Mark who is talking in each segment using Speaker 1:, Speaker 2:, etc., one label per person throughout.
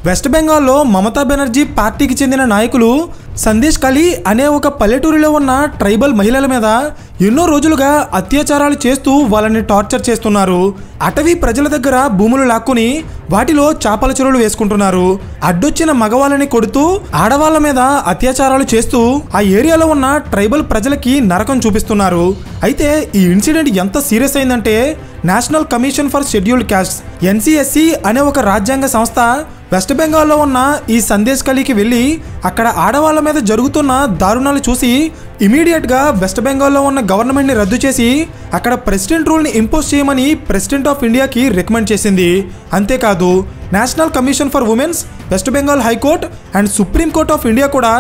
Speaker 1: West బెంగాల్లో మమతా బెనర్జీ పార్టీకి చెందిన నాయకులు సందేశ్ కలి అనే ఒక పల్లెటూరిలో ఉన్న ట్రైబల్ మహిళల మీద ఎన్నో రోజులుగా అత్యాచారాలు చేస్తూ వాళ్ళని టార్చర్ చేస్తున్నారు. అటవీ ప్రజల దగ్గర భూములు లాక్కుని వాటిలో చేపల చెరువులు వేసుకుంటున్నారు. అడ్డొచ్చిన మగవాళ్ళని కొడుతూ ఆడవాళ్ల మీద అత్యాచారాలు చేస్తూ ఆ ఏరియాలో ఉన్న ట్రైబల్ ప్రజలకి నరకం చూపిస్తున్నారు. అయితే ఈ ఇన్సిడెంట్ ఎంత సీరియస్ అయిందంటే national commission for scheduled castes NCSC అనే ఒక రాజ్యాంగ సంస్థ వెస్ట్ బెంగాల్లో ఉన్న ఈ సందేశ్ కలికి వెళ్ళి అక్కడ ఆడవాళ్ళ మీద జరుగుతున్న దారుణాలు చూసి ఇమీడియట్గా వెస్ట్ బెంగాల్లో ఉన్న గవర్నమెంట్ని రద్దు చేసి అక్కడ ప్రెసిడెంట్ రూల్ని ఇంపోజ్ చేయమని ప్రెసిడెంట్ ఆఫ్ ఇండియాకి రికమెండ్ చేసింది. అంతేకాదు national commission for women's, west Bengal high court and supreme court of India కూడా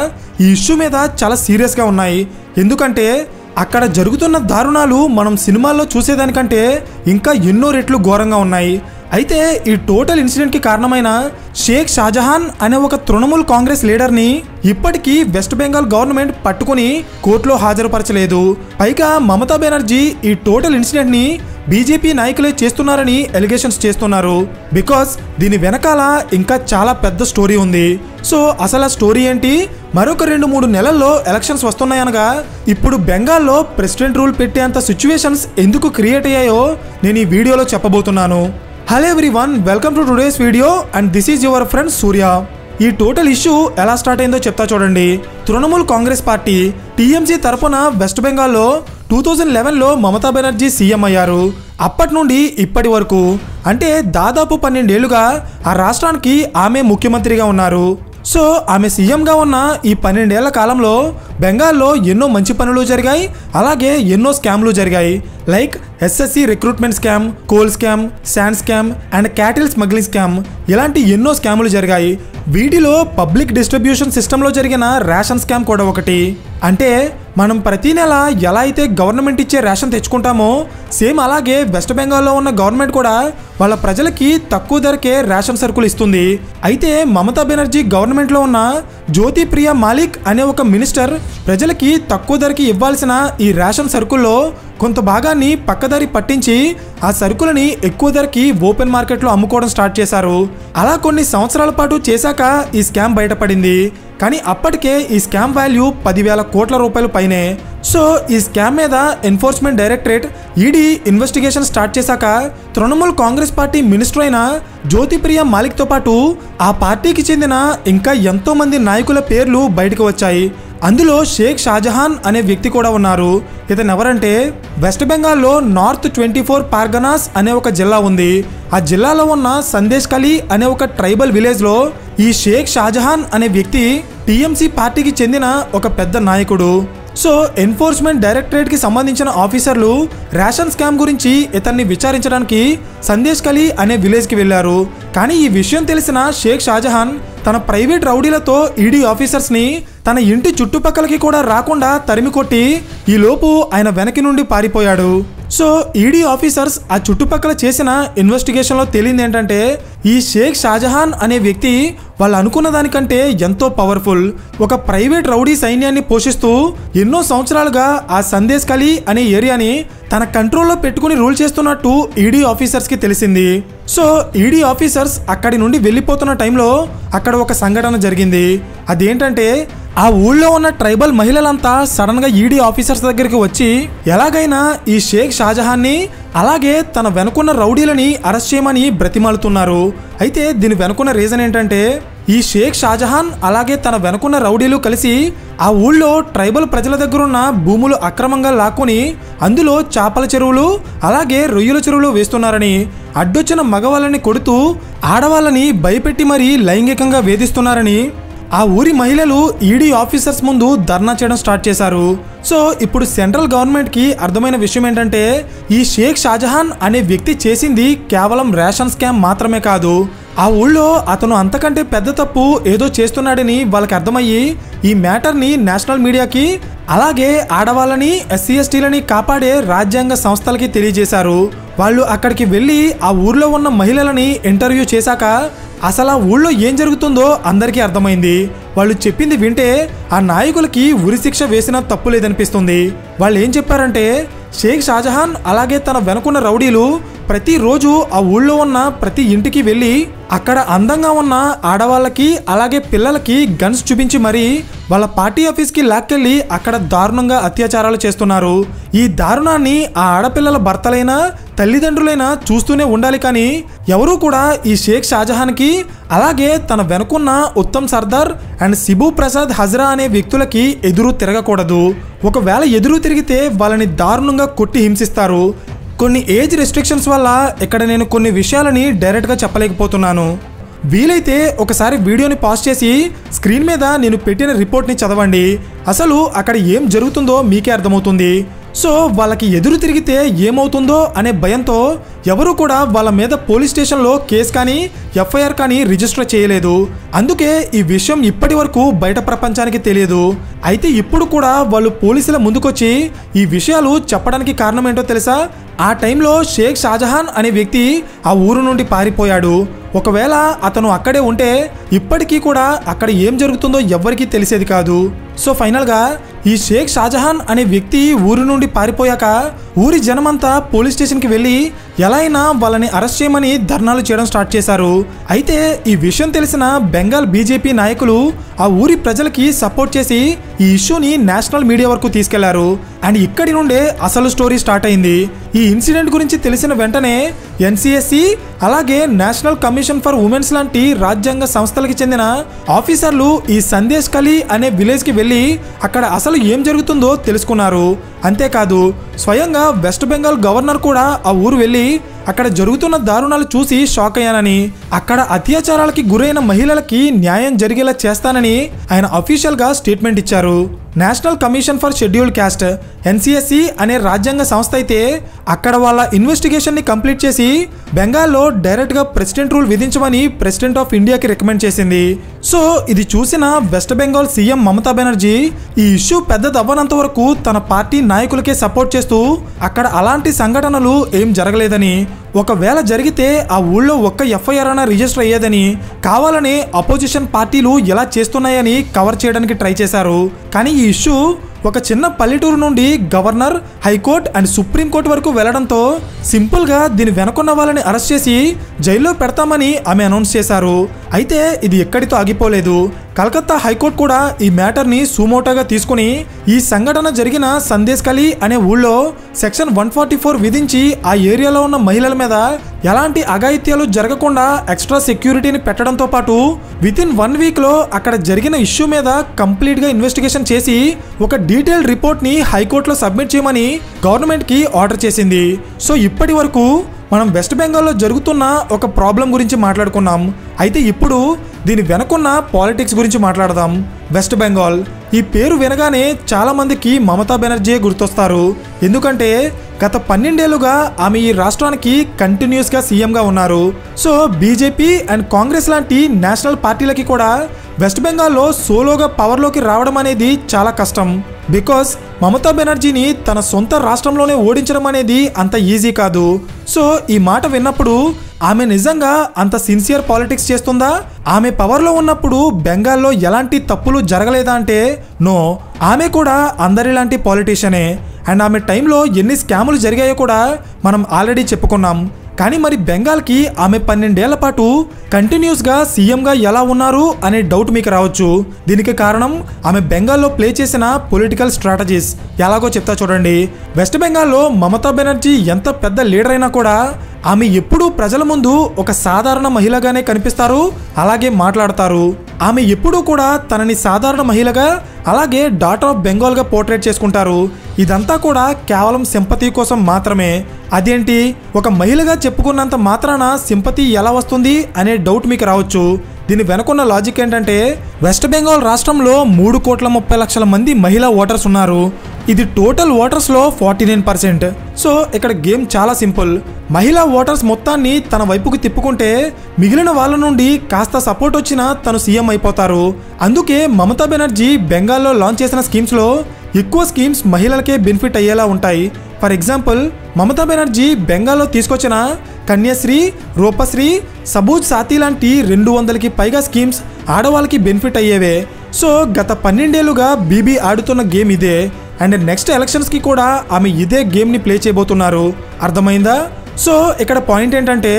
Speaker 1: ఈ ఇష్యూ మీద చాలా సీరియస్గా ఉన్నాయి. ఎందుకంటే అక్కడ జరుగుతున్న దారుణాలు మనం సినిమాల్లో చూసేదానికంటే ఇంకా ఎన్నో రెట్లు ఘోరంగా ఉన్నాయి. అయితే ఈ టోటల్ ఇన్సిడెంట్కి కారణమైన షేక్ షాజహాన్ అనే ఒక తృణమూల్ కాంగ్రెస్ లీడర్ని ఇప్పటికీ వెస్ట్ బెంగాల్ గవర్నమెంట్ పట్టుకుని కోర్టులో హాజరుపరచలేదు. పైగా మమతా బెనర్జీ ఈ టోటల్ ఇన్సిడెంట్ని బీజేపీ నాయకులే చేస్తున్నారని ఎలిగేషన్స్ చేస్తున్నారు. బికాస్ దీని వెనకాల ఇంకా చాలా పెద్ద స్టోరీ ఉంది. సో అసలు ఆ స్టోరీ ఏంటి, మరొక 2-3 నెలల్లో ఎలక్షన్స్ వస్తున్నాయనగా ఇప్పుడు బెంగాల్లో ప్రెసిడెంట్ రూల్ పెట్టేంత సిచ్యువేషన్స్ ఎందుకు క్రియేట్ అయ్యాయో నేను ఈ వీడియోలో చెప్పబోతున్నాను. Hello everyone, welcome to today's video and this is your friend Surya. ఈ టోటల్ ఇష్యూ ఎలా స్టార్ట్ అయిందో చెప్తా చూడండి. తృణమూల్ కాంగ్రెస్ పార్టీ TMC తరపున వెస్ట్ బెంగాల్లో 2011లో మమతా బెనర్జీ సీఎం అయ్యారు. అప్పటి నుండి ఇప్పటి వరకు అంటే దాదాపు 12 ఏళ్లుగా ఆ రాష్ట్రానికి ఆమె ముఖ్యమంత్రిగా ఉన్నారు. సో ఆమె సీఎంగా ఉన్న ఈ 12 ఏళ్ల కాలంలో బెంగాల్లో ఎన్నో మంచి పనులు జరిగాయి, అలాగే ఎన్నో స్కామ్లు జరిగాయి. Like SSC recruitment scam, coal scam, sand scam and cattle smuggling scam, ఇలాంటి ఎన్నో స్కాములు జరిగాయి. వీటిలో పబ్లిక్ డిస్ట్రిబ్యూషన్ సిస్టంలో జరిగిన రేషన్ స్కామ్ కూడా ఒకటి. అంటే మనం ప్రతి నెల ఎలా అయితే గవర్నమెంట్ ఇచ్చే రేషన్ తెచ్చుకుంటామో సేమ్ అలాగే వెస్ట్ బెంగాల్లో ఉన్న గవర్నమెంట్ కూడా వాళ్ళ ప్రజలకి తక్కువ ధరకే రేషన్ సరుకులు ఇస్తుంది. అయితే మమతా బెనర్జీ గవర్నమెంట్లో ఉన్న జ్యోతి ప్రియా మాలిక్ అనే ఒక మినిస్టర్ ప్రజలకి తక్కువ ధరకి ఇవ్వాల్సిన ఈ రేషన్ సరుకుల్లో కొంత భాగాన్ని పక్కదారి పట్టించి ఆ సరుకులని ఎక్కువ ధరకి ఓపెన్ మార్కెట్లో అమ్ముకోవడం స్టార్ట్ చేశారు. అలా కొన్ని సంవత్సరాల పాటు చేశాక ఈ స్కామ్ బయటపడింది. కానీ అప్పటికే ఈ స్కామ్ వాల్యూ 10,000 కోట్ల రూపాయలు పైనే. సో ఈ స్కామ్ మీద enforcement directorate ED investigation start చేశాక తృణమూల్ కాంగ్రెస్ పార్టీ మినిస్టర్ అయిన జ్యోతిప్రియ మాలిక్తో పాటు ఆ పార్టీకి చెందిన ఇంకా ఎంతో మంది నాయకుల పేర్లు బయటకు వచ్చాయి. అందులో షేక్ షాజహాన్ అనే వ్యక్తి కూడా ఉన్నారు. ఇతను ఎవరంటే వెస్ట్ బెంగాల్లో నార్త్ 24 పార్గనాస్ అనే ఒక జిల్లా ఉంది. ఆ జిల్లాలో ఉన్న సందేశ్ కలి అనే ఒక ట్రైబల్ విలేజ్లో ఈ షేక్ షాజహాన్ అనే వ్యక్తి TMC పార్టీకి చెందిన ఒక పెద్ద నాయకుడు. సో ఎన్ఫోర్స్మెంట్ డైరెక్టరేట్కి సంబంధించిన ఆఫీసర్లు రేషన్ స్కామ్ గురించి ఇతన్ని విచారించడానికి సందేశ్ కలి అనే విలేజ్కి వెళ్ళారు. కానీ ఈ విషయం తెలిసిన షేక్ షాజహాన్ తన ప్రైవేట్ రౌడీలతో ED ఆఫీసర్స్ని తన ఇంటి చుట్టుపక్కలకి కూడా రాకుండా తరిమి కొట్టి ఈలోపు ఆయన వెనక్కి నుండి పారిపోయాడు. సో ED ఆఫీసర్స్ ఆ చుట్టుపక్కల చేసిన ఇన్వెస్టిగేషన్లో తేలింది ఏంటంటే ఈ షేక్ షాజహాన్ అనే వ్యక్తి వాళ్ళు అనుకున్న దానికంటే ఎంతో పవర్ఫుల్. ఒక ప్రైవేట్ రౌడీ సైన్యాన్ని పోషిస్తూ ఎన్నో సంవత్సరాలుగా ఆ సందేశ్ కలి అనే ఏరియాని తన కంట్రోల్లో పెట్టుకుని రూల్ చేస్తున్నట్టు ED ఆఫీసర్స్కి తెలిసింది. సో ED ఆఫీసర్స్ అక్కడి నుండి వెళ్ళిపోతున్న టైంలో అక్కడ ఒక సంఘటన జరిగింది. అదేంటంటే ఆ ఊళ్ళో ఉన్న ట్రైబల్ మహిళలంతా సడన్గా ED ఆఫీసర్స్ దగ్గరికి వచ్చి ఎలాగైనా ఈ షేక్ షాజహాన్ని అలాగే తన వెనుకున్న రౌడీలని అరెస్ట్ చేయమని బ్రతిమాలుతున్నారు. అయితే దీని వెనుకున్న రీజన్ ఏంటంటే ఈ షేక్ షాజహాన్ అలాగే తన వెనుకున్న రౌడీలు కలిసి ఆ ఊళ్ళో ట్రైబల్ ప్రజల దగ్గరున్న భూములు అక్రమంగా లాక్కొని అందులో చేపల చెరువులు అలాగే రొయ్యల చెరువులు వేస్తున్నారని, అడ్డొచ్చిన మగవాళ్ళని కొడుతూ ఆడవాళ్ళని భయపెట్టి మరీ లైంగికంగా వేధిస్తున్నారని ఆ ఊరి మహిళలు ED ఆఫీసర్స్ ముందు ధర్నా చేయడం స్టార్ట్ చేశారు. సో ఇప్పుడు సెంట్రల్ గవర్నమెంట్కి అర్థమైన విషయం ఏంటంటే ఈ షేక్ షాజహాన్ అనే వ్యక్తి చేసింది కేవలం రేషన్ స్కామ్ మాత్రమే కాదు, ఆ ఊళ్ళో అతను అంతకంటే పెద్ద తప్పు ఏదో చేస్తున్నాడని వాళ్ళకి అర్థమయ్యి ఈ మ్యాటర్ని నేషనల్ మీడియాకి అలాగే ఆడవాళ్ళని SC/STలని కాపాడే రాజ్యాంగ సంస్థలకి తెలియజేశారు. వాళ్ళు అక్కడికి వెళ్ళి ఆ ఊర్లో ఉన్న మహిళలని ఇంటర్వ్యూ చేశాక అసలు ఆ ఊళ్ళో ఏం జరుగుతుందో అందరికీ అర్థమైంది. వాళ్ళు చెప్పింది వింటే ఆ నాయకులకి ఉరిశిక్ష వేసినా తప్పు లేదనిపిస్తుంది. వాళ్ళు ఏం చెప్పారంటే షేక్ షాజహాన్ అలాగే తన వెనుకున్న రౌడీలు ప్రతిరోజు ఆ ఊళ్ళో ఉన్న ప్రతి ఇంటికి వెళ్ళి అక్కడ అందంగా ఉన్న ఆడవాళ్ళకి అలాగే పిల్లలకి గన్స్ చూపించి మరీ వాళ్ళ పార్టీ ఆఫీస్కి లాక్కెళ్ళి అక్కడ దారుణంగా అత్యాచారాలు చేస్తున్నారు. ఈ దారుణాన్ని ఆ ఆడపిల్లల భర్తలైనా తల్లిదండ్రులైనా చూస్తూనే ఉండాలి. కానీ ఎవరూ కూడా ఈ షేక్ షాజహాన్కి అలాగే తన వెనుకున్న ఉత్తమ్ సర్దార్ అండ్ శిబు ప్రసాద్ హజ్రా అనే వ్యక్తులకి ఎదురు తిరగకూడదు. ఒకవేళ ఎదురు తిరిగితే వాళ్ళని దారుణంగా కొట్టి హింసిస్తారు. కొన్ని ఏజ్ రెస్ట్రిక్షన్స్ వల్ల ఇక్కడ నేను కొన్ని విషయాలని డైరెక్ట్గా చెప్పలేకపోతున్నాను. వీలైతే ఒకసారి వీడియోని పాజ్ చేసి స్క్రీన్ మీద నేను పెట్టిన రిపోర్ట్ని చదవండి. అసలు అక్కడ ఏం జరుగుతుందో మీకే అర్థమవుతుంది. సో వాళ్ళకి ఎదురు తిరిగితే ఏమవుతుందో అనే భయంతో ఎవరు కూడా వాళ్ళ మీద పోలీస్ స్టేషన్లో కేసు కానీ ఎఫ్ఐఆర్ కానీ రిజిస్టర్ చేయలేదు. అందుకే ఈ విషయం ఇప్పటి వరకు బయట ప్రపంచానికి తెలియదు. అయితే ఇప్పుడు కూడా వాళ్ళు పోలీసుల ముందుకొచ్చి ఈ విషయాలు చెప్పడానికి కారణం ఏంటో తెలుసా? ఆ టైంలో షేక్ షాజహాన్ అనే వ్యక్తి ఆ ఊరు నుండి పారిపోయాడు. ఒకవేళ అతను అక్కడే ఉంటే ఇప్పటికీ కూడా అక్కడ ఏం జరుగుతుందో ఎవ్వరికీ తెలిసేది కాదు. సో ఫైనల్గా ఈ షేక్ షాజహాన్ అనే వ్యక్తి ఊరి నుండి పారిపోయాక ఊరి జనమంతా పోలీస్ స్టేషన్కి వెళ్ళి ఎలా అయినా వాళ్ళని అరెస్ట్ చేయమని ధర్నాలు చేయడం స్టార్ట్ చేశారు. అయితే ఈ విషయం తెలిసిన బెంగాల్ బీజేపీ నాయకులు ఆ ఊరి ప్రజలకి సపోర్ట్ చేసి ఈ ఇష్యూని నేషనల్ మీడియా వరకు తీసుకెళ్లారు. అండ్ ఇక్కడి నుండే అసలు స్టోరీ స్టార్ట్ అయింది. ఈ ఇన్సిడెంట్ గురించి తెలిసిన వెంటనే ఎన్సిఎస్సి అలాగే నేషనల్ కమిషన్ ఫర్ ఉమెన్స్ లాంటి రాజ్యాంగ సంస్థలకి చెందిన ఆఫీసర్లు ఈ సందేశ్ కలి అనే విలేజ్కి వెళ్ళి అక్కడ అసలు ఏం జరుగుతుందో తెలుసుకున్నారు. అంతేకాదు స్వయంగా వెస్ట్ బెంగాల్ గవర్నర్ కూడా ఆ ఊరు వెళ్ళి అక్కడ జరుగుతున్న దారుణాలు చూసి షాక్ అయ్యానని, అక్కడ అత్యాచారాలకి గురైన మహిళలకి న్యాయం జరిగేలా చేస్తానని ఆయన అఫీషియల్గా స్టేట్మెంట్ ఇచ్చారు. National commission for scheduled caste NCSC అనే రాజ్యాంగ సంస్థ అయితే అక్కడ వాళ్ళ ఇన్వెస్టిగేషన్ని కంప్లీట్ చేసి బెంగాల్లో డైరెక్ట్గా ప్రెసిడెంట్ రూల్ విధించమని ప్రెసిడెంట్ ఆఫ్ ఇండియాకి రికమెండ్ చేసింది. సో ఇది చూసిన వెస్ట్ బెంగాల్ సీఎం మమతా బెనర్జీ ఈ ఇష్యూ పెద్దదవ్వనంత వరకు తన పార్టీ నాయకులకే సపోర్ట్ చేస్తూ అక్కడ అలాంటి సంఘటనలు ఏం జరగలేదని, ఒకవేళ జరిగితే ఆ ఊళ్ళో ఒక్క ఎఫ్ఐఆర్ అయినా రిజిస్టర్ అయ్యేదని కావాలని అపోజిషన్ పార్టీలు ఎలా చేస్తున్నాయని కవర్ చేయడానికి ట్రై చేశారు. కానీ ఈ ఇష్యూ ఒక చిన్న పల్లెటూరు నుండి గవర్నర్, హైకోర్టు అండ్ సుప్రీంకోర్టు వరకు వెళ్లడంతో సింపుల్గా దీని వెనుకున్న వాళ్ళని అరెస్ట్ చేసి జైల్లో పెడతామని ఆమె అనౌన్స్ చేశారు. అయితే ఇది ఎక్కడితో ఆగిపోలేదు. కలకత్తా హైకోర్టు కూడా ఈ మ్యాటర్ని సుమోటోగా తీసుకుని ఈ సంఘటన జరిగిన సందేశ్ కలి అనే ఊళ్ళో సెక్షన్ 144 విధించి ఆ ఏరియాలో ఉన్న మహిళల మీద ఎలాంటి అఘాయిత్యాలు జరగకుండా ఎక్స్ట్రా సెక్యూరిటీని పెట్టడంతో పాటు వితిన్ 1 వీక్లో అక్కడ జరిగిన ఇష్యూ మీద కంప్లీట్గా ఇన్వెస్టిగేషన్ చేసి ఒక డీటెయిల్డ్ రిపోర్ట్ని హైకోర్టులో సబ్మిట్ చేయమని గవర్నమెంట్కి ఆర్డర్ చేసింది. సో ఇప్పటి వరకు మనం వెస్ట్ బెంగాల్లో జరుగుతున్న ఒక ప్రాబ్లం గురించి మాట్లాడుకున్నాం. అయితే ఇప్పుడు దీని వెనుకున్న పాలిటిక్స్ గురించి మాట్లాడదాం. వెస్ట్ బెంగాల్ ఈ పేరు వినగానే చాలామందికి మమతా బెనర్జీ గుర్తొస్తారు. ఎందుకంటే గత 12 ఏళ్లుగా ఆమె ఈ రాష్ట్రానికి కంటిన్యూస్గా సీఎంగా ఉన్నారు. సో బీజేపీ అండ్ కాంగ్రెస్ లాంటి నేషనల్ పార్టీలకి కూడా వెస్ట్ బెంగాల్లో సోలోగా పవర్లోకి రావడం అనేది చాలా కష్టం. బికాస్ మమతా బెనర్జీని తన సొంత రాష్ట్రంలోనే ఓడించడం అనేది అంత ఈజీ కాదు. సో ఈ మాట విన్నప్పుడు ఆమె నిజంగా అంత సిన్సియర్ పాలిటిక్స్ చేస్తుందా? ఆమె పవర్లో ఉన్నప్పుడు బెంగాల్లో ఎలాంటి తప్పులు జరగలేదా అంటే నో, ఆమె కూడా అందరిలాంటి పాలిటీషియనే. అండ్ ఆమె టైంలో ఎన్ని స్కాములు జరిగాయో కూడా మనం ఆల్రెడీ చెప్పుకున్నాం. కానీ మరి బెంగాల్కి ఆమె 12 ఏళ్ల పాటు కంటిన్యూస్గా సీఎంగా ఎలా ఉన్నారు అనే డౌట్ మీకు రావచ్చు. దీనికి కారణం ఆమె బెంగాల్లో ప్లే చేసిన పొలిటికల్ స్ట్రాటజీస్. ఎలాగో చెప్తా చూడండి. వెస్ట్ బెంగాల్లో మమతా బెనర్జీ ఎంత పెద్ద లీడర్ అయినా కూడా ఆమె ఎప్పుడూ ప్రజల ముందు ఒక సాధారణ మహిళగానే కనిపిస్తారు, అలాగే మాట్లాడతారు. ఆమె ఎప్పుడూ కూడా తనని సాధారణ మహిళగా అలాగే డాటర్ ఆఫ్ బెంగాల్గా పోర్ట్రేట్ చేసుకుంటారు. ఇదంతా కూడా కేవలం సింపతి కోసం మాత్రమే. అదేంటి, ఒక మహిళగా చెప్పుకున్నంత మాత్రాన సింపతి ఎలా వస్తుంది అనే డౌట్ మీకు రావచ్చు. దీని వెనుకున్న లాజిక్ ఏంటంటే వెస్ట్ బెంగాల్ రాష్ట్రంలో 3,30,00,000 మంది మహిళా ఓటర్స్ ఉన్నారు. ఇది టోటల్ ఓటర్స్లో 49%. సో ఇక్కడ గేమ్ చాలా సింపుల్. మహిళా ఓటర్స్ మొత్తాన్ని తన వైపుకు తిప్పుకుంటే మిగిలిన వాళ్ళ నుండి కాస్త సపోర్ట్ వచ్చినా తను సీఎం అయిపోతారు. అందుకే మమతా బెనర్జీ బెంగాల్లో లాంచ్ చేసిన స్కీమ్స్లో ఎక్కువ స్కీమ్స్ మహిళలకే బెనిఫిట్ అయ్యేలా ఉంటాయి. ఫర్ ఎగ్జాంపుల్ మమతా బెనర్జీ బెంగాల్లో తీసుకొచ్చిన కన్యాశ్రీ, రూపశ్రీ, సబూజ్ సాథీ లాంటి 200కి పైగా స్కీమ్స్ ఆడవాళ్ళకి బెనిఫిట్ అయ్యేవే. సో గత 12 ఏళ్లుగా బీబీ ఆడుతున్న గేమ్ ఇదే. అండ్ నెక్స్ట్ ఎలక్షన్స్కి కూడా ఆమె ఇదే గేమ్ని ప్లే చేయబోతున్నారు. అర్థమైందా? సో ఇక్కడ పాయింట్ ఏంటంటే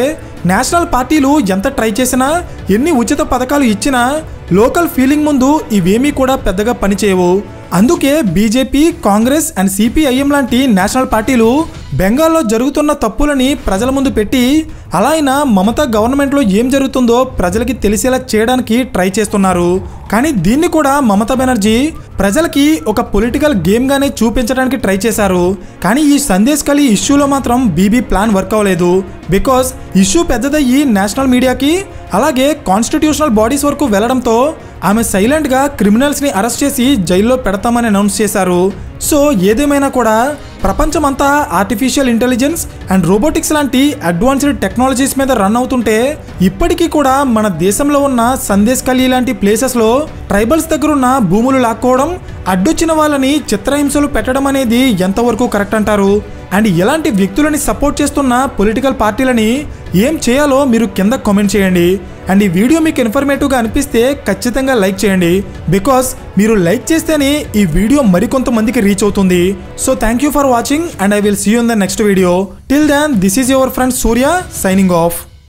Speaker 1: నేషనల్ పార్టీలు ఎంత ట్రై చేసినా ఎన్ని ఉచిత పథకాలు ఇచ్చినా లోకల్ ఫీలింగ్ ముందు ఇవేమీ కూడా పెద్దగా పనిచేయవు. అందుకే బీజేపీ, కాంగ్రెస్ అండ్ సిపిఐఎం లాంటి నేషనల్ పార్టీలు బెంగాల్లో జరుగుతున్న తప్పులని ప్రజల ముందు పెట్టి అలా అయినా మమతా గవర్నమెంట్లో ఏం జరుగుతుందో ప్రజలకి తెలిసేలా చేయడానికి ట్రై చేస్తున్నారు. కానీ దీన్ని కూడా మమతా బెనర్జీ ప్రజలకి ఒక పొలిటికల్ గేమ్గానే చూపించడానికి ట్రై చేశారు. కానీ ఈ సందేశ్ కలి ఇష్యూలో మాత్రం బీబీ ప్లాన్ వర్క్ అవ్వలేదు. బికాస్ ఇష్యూ పెద్దదయ్యి నేషనల్ మీడియాకి అలాగే కాన్స్టిట్యూషనల్ బాడీస్ వరకు వెళ్లడంతో ఆమె సైలెంట్గా క్రిమినల్స్ని అరెస్ట్ చేసి జైల్లో పెడతామని అనౌన్స్ చేశారు. సో ఏదేమైనా కూడా ప్రపంచమంతా ఆర్టిఫిషియల్ ఇంటెలిజెన్స్ అండ్ రోబోటిక్స్ లాంటి అడ్వాన్స్డ్ టెక్నాలజీస్ మీద రన్ అవుతుంటే ఇప్పటికీ కూడా మన దేశంలో ఉన్న సందేశ్ కలి లాంటి ప్లేసెస్లో ట్రైబల్స్ దగ్గర ఉన్న భూములు లాక్కోవడం, అడ్డొచ్చిన వాళ్ళని చిత్రహింసలు పెట్టడం అనేది ఎంతవరకు కరెక్ట్ అంటారు? అండ్ ఇలాంటి వ్యక్తులని సపోర్ట్ చేస్తున్న పొలిటికల్ పార్టీలని ఏం చేయాలో మీరు కింద కామెంట్ చేయండి. అండ్ ఈ వీడియో మీకు ఇన్ఫర్మేటివ్గా అనిపిస్తే ఖచ్చితంగా లైక్ చేయండి. బికాస్ మీరు లైక్ చేస్తేనే ఈ వీడియో మరికొంతమందికి రీచ్ అవుతుంది. So thank you for watching and I will see you in the next video. Till then this is your friend Surya signing of.